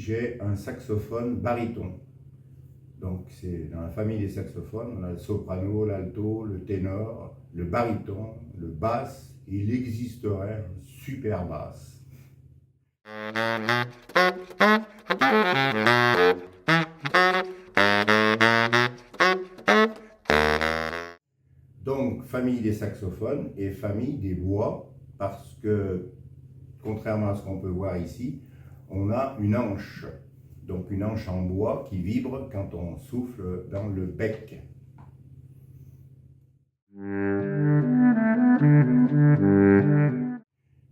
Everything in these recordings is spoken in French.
j'ai un saxophone baryton. Donc c'est dans la famille des saxophones, on a le soprano, l'alto, le ténor, le baryton, le basse, et il existerait un super basse. Donc famille des saxophones et famille des bois, parce que contrairement à ce qu'on peut voir ici, on a une anche. Donc une anche en bois qui vibre quand on souffle dans le bec.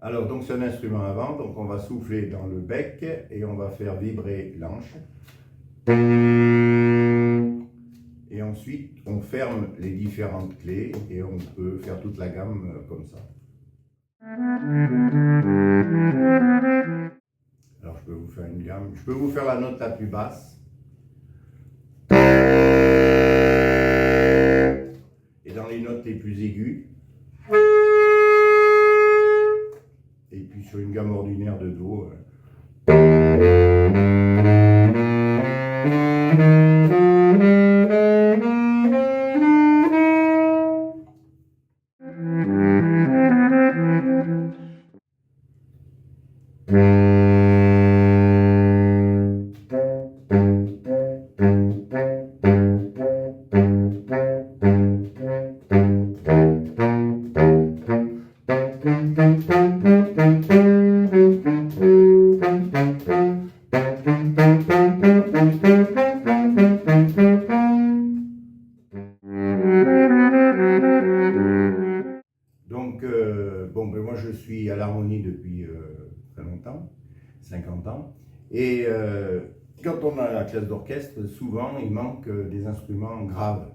Alors donc c'est un instrument à vent, donc on va souffler dans le bec et on va faire vibrer l'anche. Et ensuite on ferme les différentes clés et on peut faire toute la gamme comme ça. Alors je peux vous faire une gamme, je peux vous faire la note la plus basse. Et dans les notes les plus aiguës. Et puis sur une gamme ordinaire de Do. Donc, moi je suis à l'harmonie depuis très longtemps, 50 ans, et quand on a la classe d'orchestre, souvent il manque des instruments graves.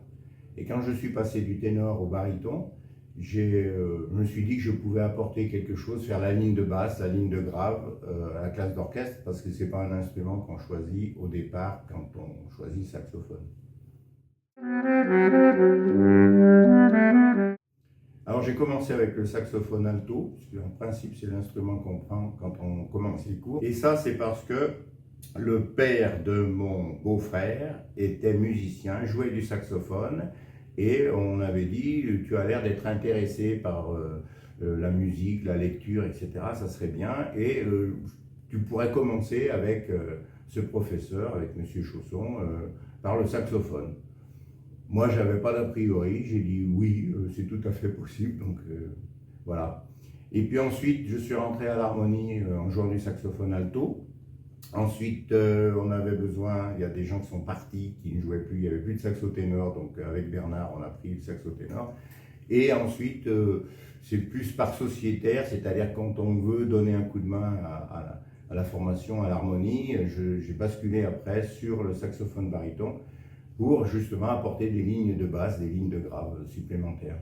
Et quand je suis passé du ténor au baryton, je me suis dit que je pouvais apporter quelque chose, faire la ligne de basse, la ligne de grave à la classe d'orchestre, parce que ce n'est pas un instrument qu'on choisit au départ quand on choisit le saxophone. Alors j'ai commencé avec le saxophone alto, puisque en principe c'est l'instrument qu'on prend quand on commence les cours. Et ça c'est parce que le père de mon beau-frère était musicien, jouait du saxophone, et on avait dit tu as l'air d'être intéressé par la musique, la lecture, etc. Ça serait bien, et tu pourrais commencer avec ce professeur, avec Monsieur Chausson, par le saxophone. Moi, je n'avais pas d'a priori, j'ai dit oui, c'est tout à fait possible, donc voilà. Et puis ensuite, je suis rentré à l'harmonie en jouant du saxophone alto. Ensuite, on avait besoin, il y a des gens qui sont partis, qui ne jouaient plus, il n'y avait plus de saxo ténor, donc avec Bernard, on a pris le saxo ténor. Et ensuite, c'est plus par sociétaire, c'est-à-dire quand on veut donner un coup de main à la formation, à l'harmonie, j'ai basculé après sur le saxophone baryton, pour justement apporter des lignes de basse, des lignes de grave supplémentaires.